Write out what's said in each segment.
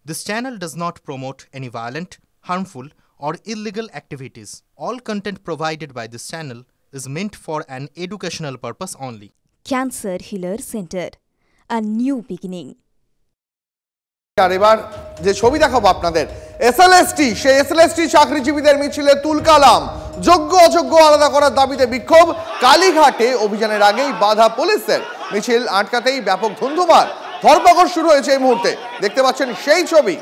This channel does not promote any violent, harmful, or illegal activities. All content provided by this channel is meant for an educational purpose only. Cancer Healer Center, a new beginning. আর এবার যে ছবি দেখাবো আপনাদের SLST সেই SLST চাকরিজীবীদের মিছিলে তুলকালাম যোগ্য অযোগ্য আলাদা করার দাবিতে বিক্ষোভ কালীঘাটে অভিযানের আগেই বাধা পুলিশের মিছিল আটকাতেই ব্যাপক ধুন্ধুমার ধরপাকড় শুরু হয়েছে এই মুহূর্তে দেখতে পাচ্ছেন সেই ছবি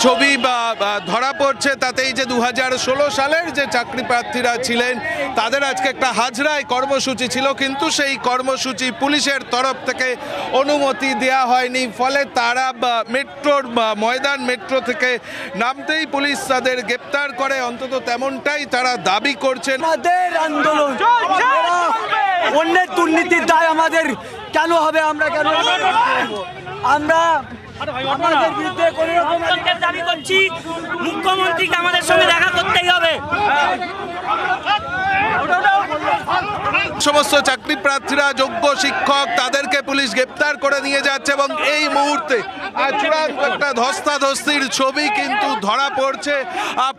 ছবি ধরা পড়ছে তাতেই যে 2016 সালের যে চাকরি প্রার্থীরা ছিলেন তাদের আজকে একটা হাজরায় কর্মসূচি ছিল, কিন্তু সেই কর্মসূচি পুলিশের তরফ থেকে অনুমতি দেওয়া হয়নি, ফলে তারা মেট্রোর ময়দান মেট্রো থেকে নামতেই পুলিশ তাদের গ্রেপ্তার করে, অন্তত তেমনটাই তারা দাবি করছেন। আমাদের আন্দোলন অন্যের দুর্নীতির দায় আমাদের কেন হবে? আমরা কেন আমরা আমাদের বিরুদ্ধে কোনো রকম দাবি করছি, মুখ্যমন্ত্রীকে আমাদের সঙ্গে দেখা করতেই হবে। সমস্ত চাকরি প্রার্থীরা যোগ্য শিক্ষক তাদেরকে পুলিশ গ্রেপ্তার করে নিয়ে যাচ্ছে এবং এই মুহূর্তে চূড়ান্ত একটা ধস্তাধস্তির ছবি কিন্তু ধরা পড়ছে।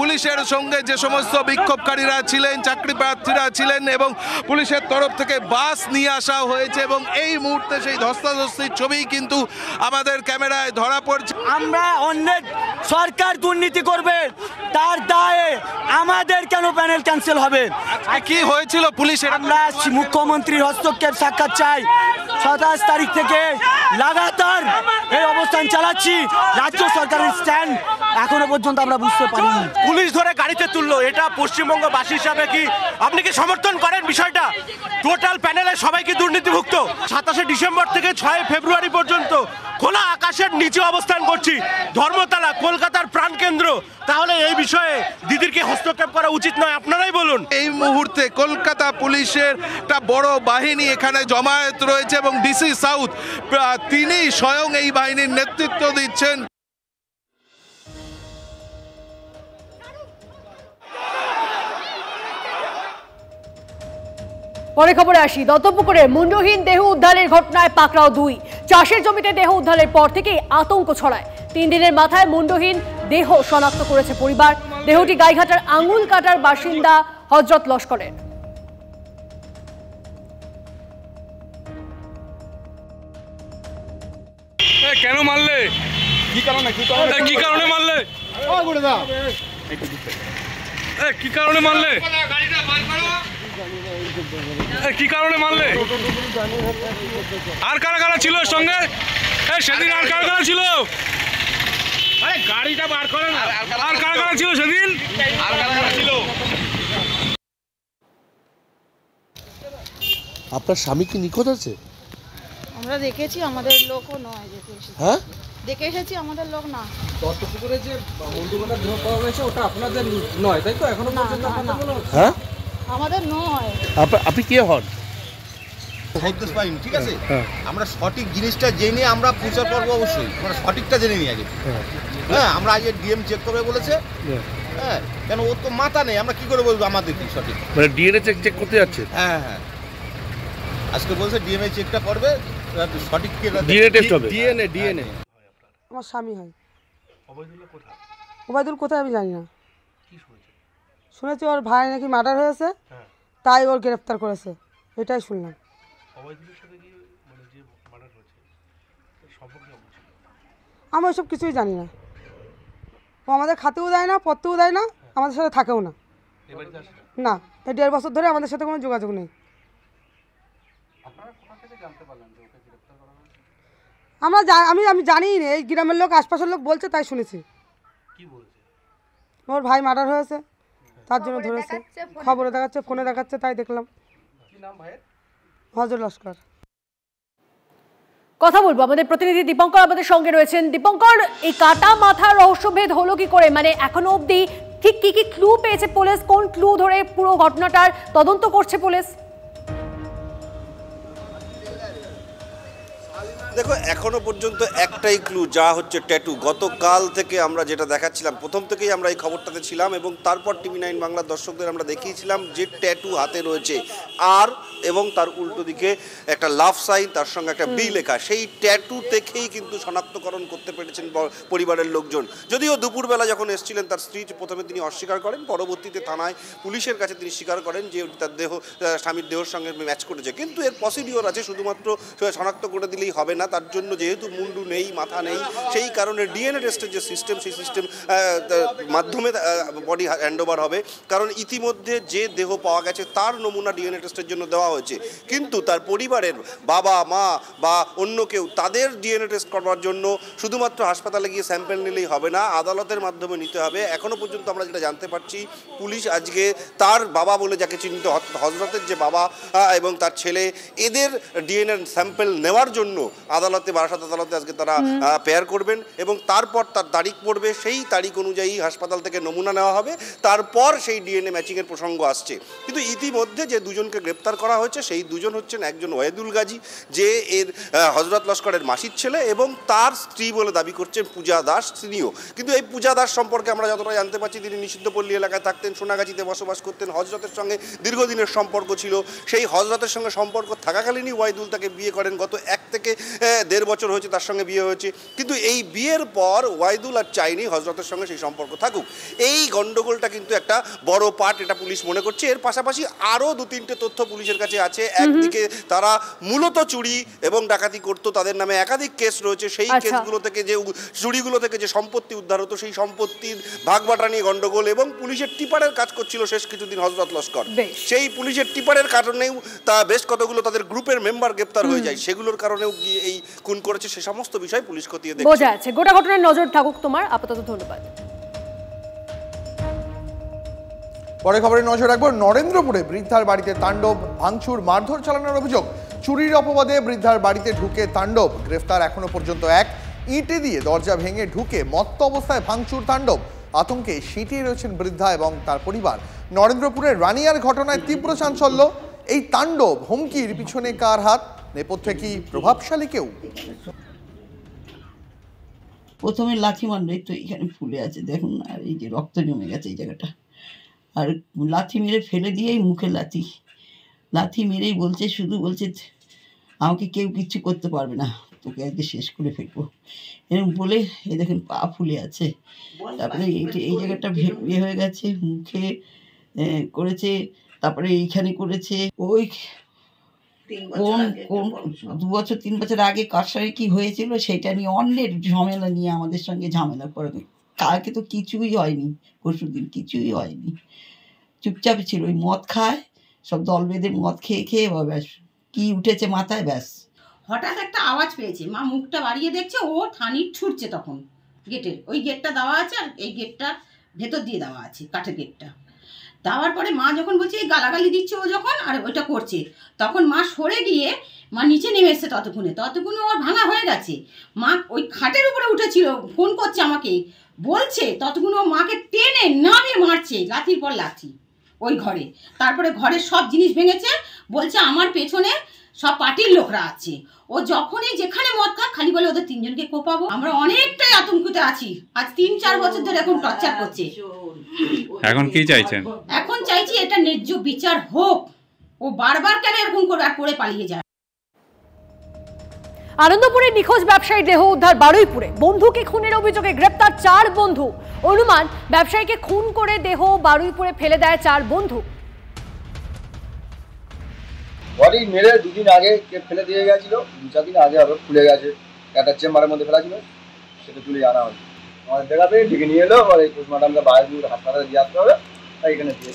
পুলিশের সঙ্গে যে সমস্ত বিক্ষোভকারীরা ছিলেন, চাকরি প্রার্থীরা ছিলেন এবং পুলিশের তরফ থেকে বাস নিয়ে আসা হয়েছে এবং এই মুহূর্তে সেই ধস্তাধস্তির ছবি কিন্তু আমাদের ক্যামেরায় ধরা পড়ছে। আমরা অন্যের সরকার দুর্নীতি করবে তার দায়ে আমাদের কেন প্যানেল ক্যান্সেল হবে? কি হয়েছিল পুলিশের? আমরা মুখ্যমন্ত্রীর হস্তক্ষেপ সাক্ষাৎ চাই। 27 তারিখ থেকে লাগাতার এই অবস্থান চালাচ্ছি। রাজ্য সরকারের স্ট্যান্ড এখনো পর্যন্ত আমরা বুঝতে পারিনি। পুলিশ ধরে গাড়িতে তুললো, এটা পশ্চিমবঙ্গবাসী হিসাবে কি আপনি কি সমর্থন করেন বিষয়টা? টোটাল প্যানেলে সবাই কি দুর্নীতিভুক্ত? 27 ডিসেম্বর থেকে 6 ফেব্রুয়ারি পর্যন্ত খোলা আকাশের নিচে অবস্থান করছি, ধর্মতলা কলকাতার প্রাণকেন্দ্র। তাহলে এই বিষয়ে দিদির কি হস্তক্ষেপ করা উচিত নয়? আপনারাই বলুন। এই মুহূর্তে কলকাতা পুলিশের একটা বড় বাহিনী এখানে জমায়েত রয়েছে এবং ডিসি সাউথ তিনি স্বয়ং এই বাহিনীর নেতৃত্ব দিচ্ছেন। পরে খবরে আসি, দত্তপুকুরে মুন্ডহীন দেহ উদ্ধারের ঘটনায় পাকড়াও 2। চাষের জমিতে দেহ উদ্ধারের পর থেকে আতঙ্ক ছড়ায়। 3 দিনের মাথায় মুন্ডহীন দেহ শনাক্ত করেছে পরিবার। দেহটি গাইঘাটার আঙুল কাটার বাসিন্দা হযরত লস্করের। কেন মারলে? কি কারণে মারলে? কি কারণে মারলে? কি কারণে মারলে? আর কারা কারা ছিল সঙ্গে? সেদিন আর কারা কারা ছিল? আরে গাড়িটা বার করে না। আর কারা কারা ছিল সেদিন? আর কারা কারা ছিল? আপনার স্বামী কি নিখোঁজ আছে? আমরা দেখেছি, আমাদের লোকও নয়। হ্যাঁ, দেখে এসেছি, আমাদের লোক না। দত্তপুকুরে যে মুন্ডুকাটা দেহ পাওয়া গেছে ওটা আপনাদের নয়, তাই তো? এখনো পর্যন্ত হ্যাঁ আমাদের নয়। আপনি কে হন? সন্দেশ পাইনি, ঠিক আছে? আমরা সঠিক জিনিসটা জেনে আমরা প্রচার করবো, অবশ্যই আমরা সঠিকটা জেনে নিই আগে। হ্যাঁ, আমরা আগে ডিএম চেক করবে বলেছে। হ্যাঁ, কেন ওর তো মাথা নেই, আমরা কি করে বলবো আমাদের কি সঠিক? মানে ডিএনএ চেক করতে যাচ্ছে? হ্যাঁ হ্যাঁ, আজকে বলছে ডিএমএ চেকটা করবে, সঠিক ডিএনএ টেস্ট হবে। ডিএনএ আমার স্বামী হয়। ওবায়দুল কোথায় আমি জানি না। শুনেছি ওর ভাই নাকি মার্ডার হয়েছে, তাই ওর গ্রেফতার করেছে, এটাই শুনলাম। আমি ওইসব কিছুই জানি না। ও আমাদের খাতেও দেয় না, পড়তেও দেয় না, আমাদের সাথে থাকেও না। না, এই 1.5 বছর ধরে আমাদের সাথে কোনো যোগাযোগ নেই। আমি জানি না, এই গ্রামের লোক, আশপাশের লোক বলছে, তাই শুনেছি। ওর ভাই মার্ডার হয়েছে, তার জন্য ধরেছে। খবরে দেখাচ্ছে, ফোনে দেখাচ্ছে, তাই দেখলাম। হযরত লস্কর। কথা বলবো, আমাদের প্রতিনিধি দীপঙ্কর আমাদের সঙ্গে রয়েছেন। দীপঙ্কর, এই কাটা মাথার রহস্যভেদ হলো কি করে? মানে এখনো অবধি ঠিক কি কি ক্লু পেয়েছে পুলিশ? কোন ক্লু ধরে পুরো ঘটনাটার তদন্ত করছে পুলিশ? দেখো এখনো পর্যন্ত একটাই ক্লু, যা হচ্ছে ট্যাটু। গতকাল থেকে আমরা যেটা দেখাচ্ছিলাম, প্রথম থেকেই আমরা এই খবরটাতে ছিলাম এবং তারপর TV9 বাংলার দর্শকদের আমরা দেখিয়েছিলাম যে ট্যাটু হাতে রয়েছে আর এবং তার উল্টো দিকে একটা লাভ সাইন, তার সঙ্গে একটা বি লেখা। সেই ট্যাটু দেখেই কিন্তু শনাক্তকরণ করতে পেরেছেন পরিবারের লোকজন। যদিও দুপুরবেলা যখন এসেছিলেন তার স্ত্রী প্রথমে তিনি অস্বীকার করেন, পরবর্তীতে থানায় পুলিশের কাছে তিনি স্বীকার করেন যে তার স্বামীর দেহের সঙ্গে ম্যাচ করেছে। কিন্তু এর প্রসিডিওর আছে, শুধুমাত্র শনাক্ত করে দিলেই হবে না। তার জন্য যেহেতু মুন্ডু নেই, মাথা নেই, সেই কারণে ডিএনএ টেস্টের যে সিস্টেম, সেই সিস্টেম মাধ্যমে বডি হ্যান্ডওভার হবে। কারণ ইতিমধ্যে যে দেহ পাওয়া গেছে তার নমুনা ডিএনএ টেস্টের জন্য দেওয়া হয়েছে, কিন্তু তার পরিবারের বাবা মা বা অন্য কেউ তাদের ডিএনএ টেস্ট করবার জন্য শুধুমাত্র হাসপাতালে গিয়ে স্যাম্পেল নিলেই হবে না, আদালতের মাধ্যমে নিতে হবে। এখনও পর্যন্ত আমরা যেটা জানতে পারছি, পুলিশ আজকে তার বাবা বলে যাকে চিহ্নিত হজরতের যে বাবা এবং তার ছেলে, এদের ডিএনএ স্যাম্পেল নেওয়ার জন্য আদালতে, বারাসাত আদালতে আজকে তারা পেয়ার করবেন এবং তারপর তার তারিখ পড়বে। সেই তারিখ অনুযায়ী হাসপাতাল থেকে নমুনা নেওয়া হবে, তারপর সেই ডিএনএ ম্যাচিংয়ের প্রসঙ্গ আসছে। কিন্তু ইতিমধ্যে যে দুজনকে গ্রেপ্তার করা হয়েছে সেই দুজন হচ্ছেন একজন ওয়াহিদুল গাজী, যে এর হজরত লস্করের মাসির ছেলে, এবং তার স্ত্রী বলে দাবি করছেন পূজা দাস, তিনিও। কিন্তু এই পূজা দাস সম্পর্কে আমরা যতটা জানতে পারছি, তিনি নিষিদ্ধপল্লী এলাকায় থাকতেন, সোনাগাছিতে বসবাস করতেন, হজরতের সঙ্গে দীর্ঘদিনের সম্পর্ক ছিল। সেই হজরতের সঙ্গে সম্পর্ক থাকাকালীনই ওয়াহিদুল তাকে বিয়ে করেন। গত 1 থেকে 1.5 বছর হয়েছে তার সঙ্গে বিয়ে হয়েছে, কিন্তু এই বিয়ের পর ওয়াহিদুল আর চাইনি হজরতের সঙ্গে সেই সম্পর্ক থাকুক। এই গন্ডগোলটা কিন্তু একটা বড় পার্ট, এটা পুলিশ মনে করছে। এর পাশাপাশি আরও 2-3টে তথ্য পুলিশের কাছে আছে। একদিকে তারা মূলত চুরি এবং ডাকাতি করতো, তাদের নামে একাধিক কেস রয়েছে। সেই কেসগুলো থেকে যে চুরিগুলো থেকে যে সম্পত্তি উদ্ধার হতো, সেই সম্পত্তির ভাগবাটা নিয়ে গন্ডগোল, এবং পুলিশের টিপারের কাজ করছিল শেষ কিছুদিন হজরত লস্কর। সেই পুলিশের টিপারের কারণেও তা বেশ কতগুলো তাদের গ্রুপের মেম্বার গ্রেপ্তার হয়ে যায়, সেগুলোর কারণেও গিয়ে এই খুন করেছে। সে সমস্ত বিষয় পুলিশ খতিয়ে দেখছে। বোঝা যাচ্ছে। গোটা ঘটনার নজর থাকুক তোমার। আপাতত ধন্যবাদ। পরে খবরে নজর রাখবো। নরেন্দ্রপুরে বৃদ্ধার বাড়িতে তাণ্ডব, ভাঙচুর, মারধর চালানোর অভিযোগ। চুরির অপবাদে বৃদ্ধার বাড়িতে ঢুকে তাণ্ডব, গ্রেফতার এখনো পর্যন্ত এক। ইঁটে দিয়ে দরজা ভেঙে ঢুকে মত্ত অবস্থায় ভাঙচুর, তাণ্ডব। আতঙ্কে সিঁটিয়ে রয়েছেন বৃদ্ধা এবং তার পরিবার। নরেন্দ্রপুরের রানিয়ার ঘটনায় তীব্র চাঞ্চল্য। এই তাণ্ডব, হুমকির পিছনে কার হাত? নেপথ্যে কি প্রভাবশালী কেউ? প্রথমে লাথি মারলো, তো এখানে ফুলে আছে দেখুন, আর এই যে রক্ত জমে গেছে এই জায়গাটা। আর লাথি মেরে ফেলে দিয়েই মুখে লাথি মেরেই বলছে, শুধু বলছে আমাকে কেউ কিচ্ছু করতে পারবে না, তোকে আজকে শেষ করে ফেলবো, এরকম বলে এই দেখেন পা ফুলে আছে। তারপরে এই জায়গাটা ইয়ে হয়ে গেছে, মুখে করেছে, তারপরে এইখানে করেছে। ওই কোন 2 বছর 3 বছর আগে কার সঙ্গে কি হয়েছিল সেটা নিয়ে, অন্যের ঝামেলা নিয়ে আমাদের সঙ্গে ঝামেলা করে। কালকে তো কিছুই হয়নি, পরশুদিন কিছুই হয়নি, চুপচাপ ছিল। ওই মদ খায়, সব দল বেঁধে মদ খেয়ে ব্যাস কি উঠেছে মাথায়, ব্যাস হঠাৎ একটা আওয়াজ পেয়েছে, মা মুখটা বাড়িয়ে দেখছে, ও ঠানির ছুটছে। তখন গেটের ওই গেটটা দেওয়া আছে, আর এই গেটটা ভেতর দিয়ে দেওয়া আছে, কাঠের গেটটা দেওয়ার পরে মা যখন বলছে এই গালাগালি দিচ্ছে ও যখন, আর ওইটা করছে, তখন মা সরে গিয়ে মা নিচে নেমে এসছে। ততক্ষণে ওর ভাঙা হয়ে গেছে। মা ওই খাটের উপরে উঠেছিল, ফোন করছে আমাকে, বলছে ততক্ষণ ও মাকে টেনে নামে মারছে, লাঠির পর লাঠি ওই ঘরে। তারপরে ঘরের সব জিনিস ভেঙেছে, বলছে আমার পেছনে সব পার্টির লোকরা আছে। ও যখনই যেখানে মদ খায় খালি বলে ওদের 3 জনকে কোপাবো। আমরা অনেকটাই আতঙ্কিত আছি। আজ 3-4 বছর ধরে এখন টর্চার করছে। এখন কি চাইছেন? এখন চাইছি এটা ন্যায্য বিচার হোক। ও বারবার কেন এরকম করে আর করে পালিয়ে যায়। আনন্দপুরে নিখোঁজ ব্যবসায়ী দেহ উদ্ধার বারুইপুরে। বন্ধুকে খুনের অভিযোগে গ্রেপ্তার 4 বন্ধু। অনুমান ব্যবসায়ীকে খুন করে দেহ বারুইপুরে ফেলে দেয় 4 বন্ধু। বডি মেরে 2 দিন আগে কে ফেলে দিয়ে গেছিল, 2-4 দিন আগে হবে, খুলে গেছে, একটা চেম্বারের মধ্যে ফেলা ছিল, সেটা তুলে আনা হয়েছে। আমাদের দেখাবে ডেকে নিয়ে এলো, আর এই পোস্টমর্টমটা বাইরে হাসপাতালে দিয়ে আসতে হবে, তাই এখানে দিয়ে।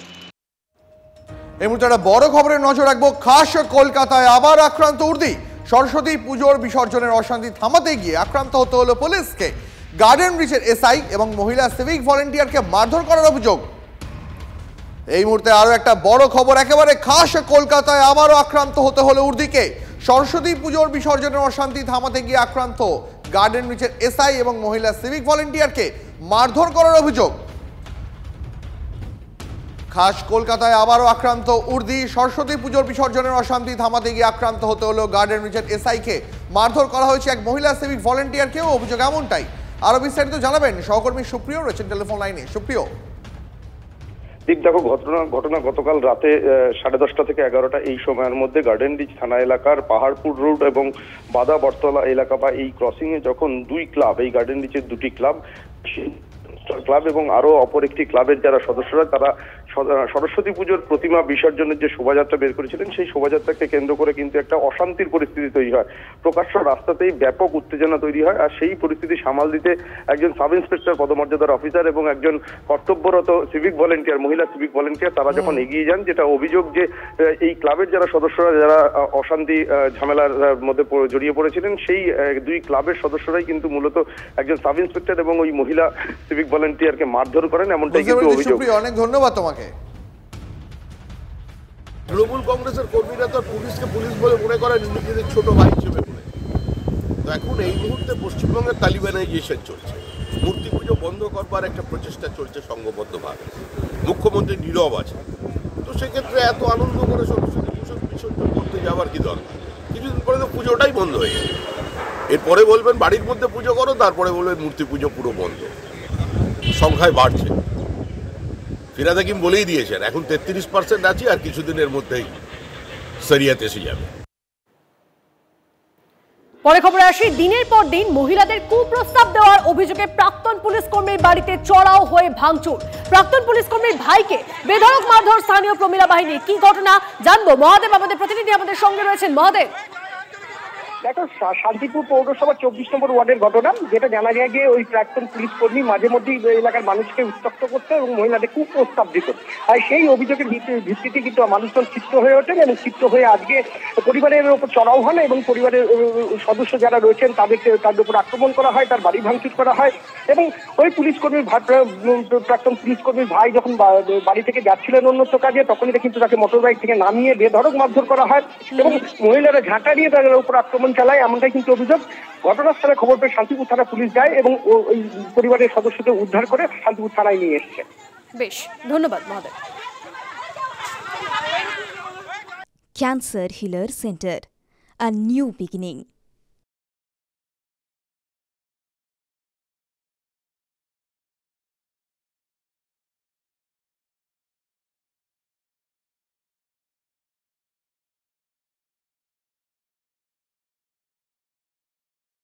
এই মুহূর্তে একটা বড় খবরের নজর রাখবো। খাস কলকাতায় আবার আক্রান্ত উর্দি। সরস্বতী পুজোর বিসর্জনের অশান্তি থামাতে গিয়ে আক্রান্ত হতে হলো পুলিশকে। গার্ডেন ব্রিজের এসআই এবং মহিলা সিভিক ভলেন্টিয়ারকে মারধর করার অভিযোগ। এই মুহূর্তে আরো একটা বড় খবর, একেবারে খাস কলকাতায় আবারও আক্রান্ত হতে হলো উর্দিকে। সরস্বতী পুজোর বিসর্জনের অশান্তি থামাতে গিয়ে আক্রান্ত গার্ডেন ব্রিজের এসআই এবং মহিলা সিভিক ভলেন্টিয়ারকে মারধর করার অভিযোগ। খাস কলকাতায় আবারও আক্রান্ত উর্দি। সরস্বতী পুজোর বিসর্জনের অশান্তি থামাতে গিয়ে আক্রান্ত হতে হলো গার্ডেন রিচের এসআইকে। মারধর করা হয়েছে এক মহিলা সিভিক ভলেন্টিয়ারকেও, অভিযোগ এমনটাই। আরো বিস্তারিত জানাবেন সহকর্মী সুপ্রিয়, রয়েছেন টেলিফোন লাইনে। সুপ্রিয়, দেখো ঘটনা গতকাল রাতে 10:30 থেকে 11টা এই সময়ের মধ্যে গার্ডেন রিচ থানা এলাকার পাহাড়পুর রোড এবং বাদা বটতলা এলাকা বা এই ক্রসিং এ যখন দুই ক্লাব, এই গার্ডেন রিচের দুটি ক্লাব এবং আরো অপর একটি ক্লাবের যারা সদস্যরা তারা সরস্বতী পুজোর প্রতিমা বিসর্জনের যে শোভাযাত্রা বের করেছিলেন, সেই শোভাযাত্রাকে কেন্দ্র করে কিন্তু একটা অশান্তির পরিস্থিতি তৈরি হয়। প্রকাশ্য রাস্তাতেই ব্যাপক উত্তেজনা তৈরি হয়। আর সেই পরিস্থিতি সামাল দিতে একজন সাব ইন্সপেক্টর পদমর্যাদার অফিসার এবং একজন কর্তব্যরত সিভিক ভলেন্টিয়ার, মহিলা সিভিক ভলেন্টিয়ার, তারা যখন এগিয়ে যান, যেটা অভিযোগ যে এই ক্লাবের যারা সদস্যরা যারা অশান্তি ঝামেলার মধ্যে জড়িয়ে পড়েছিলেন, সেই দুই ক্লাবের সদস্যরাই কিন্তু মূলত একজন সাব ইন্সপেক্টর এবং ওই মহিলা সিভিক ভলেন্টিয়ারকে মারধর করেন, এমনটাই কিন্তু অভিযোগ। অনেক ধন্যবাদ তোমাকে। তৃণমূল কংগ্রেসের কর্মীরা তো পুলিশকে পুলিশ বলে মনে করেন নিজেদের ছোট ভাই হিসেবে বলে। তো এখন এই মুহূর্তে পশ্চিমবঙ্গের তালিবানাইজেশন চলছে, মূর্তি পুজো বন্ধ করবার একটা প্রচেষ্টা চলছে সংঘবদ্ধভাবে। মুখ্যমন্ত্রী নীরব আছে। তো সেক্ষেত্রে এত আনন্দ করে সরস্বতী পুজো বিসর্জন করতে যাওয়ার কি দরকার? কিছুদিন পরে তো পুজোটাই বন্ধ হয়ে যাবে। এরপরে বলবেন বাড়ির মধ্যে পুজো করো, তারপরে বলবেন মূর্তি পুজো পুরো বন্ধ। সংখ্যায় বাড়ছে। ফিরাদ হাকিম বলেই দিয়েছেন এখন 33% আছে, আর কিছুদিনের মধ্যেই শরিয়ত এসে যাবে। পরে খবরে আসি, দিনের পর দিন মহিলাদের কুপ্রস্তাব দেওয়ার অভিযোগে প্রাক্তন পুলিশ কর্মীর বাড়িতে চড়াও হয়ে ভাঙচুর। প্রাক্তন পুলিশ কর্মীর ভাইকে বেধড়ক মারধর স্থানীয় প্রমিলা বাহিনী। কি ঘটনা জানবো, মহাদেব আমাদের প্রতিনিধি আমাদের সঙ্গে রয়েছেন। মহাদেব, দেখো, শান্তিপুর পৌরসভার 24 নম্বর ওয়ার্ডের ঘটনা, যেটা জানা যায় যে ওই প্রাক্তন পুলিশ কর্মী মাঝে মধ্যেই এলাকার মানুষকে উত্ত্যক্ত করতো এবং মহিলাদের কুপ্রস্তাব দিত। আর সেই অভিযোগের ভিত্তিতে কিন্তু মানুষজন ক্ষিপ্ত হয়ে ওঠেন এবং ক্ষিপ্ত হয়ে আজকে পরিবারের ওপর চড়াও হন এবং পরিবারের সদস্য যারা রয়েছেন তাদের উপর আক্রমণ করা হয়, তার বাড়ি ভাঙচুর করা হয়। এবং ওই পুলিশ কর্মীর প্রাক্তন পুলিশ কর্মীর ভাই যখন বাড়ি থেকে যাচ্ছিলেন অন্যত্র কাজে, তখনই কিন্তু তাকে মোটর বাইক থেকে নামিয়ে বেধড়ক মারধর করা হয় এবং মহিলারা ঝাঁটা দিয়ে তাদের উপর আক্রমণ চালায়, এমনটাই কিন্তু অভিযোগ। ঘটনাস্থলে খবর পেয়ে শান্তিপুর থানা পুলিশ যায় এবং ওই পরিবারের সদস্যদের উদ্ধার করে শান্তিপুর থানায় নিয়ে এসেছে। বেশ, ধন্যবাদ Mahadev. Cancer Healer Center, a new beginning.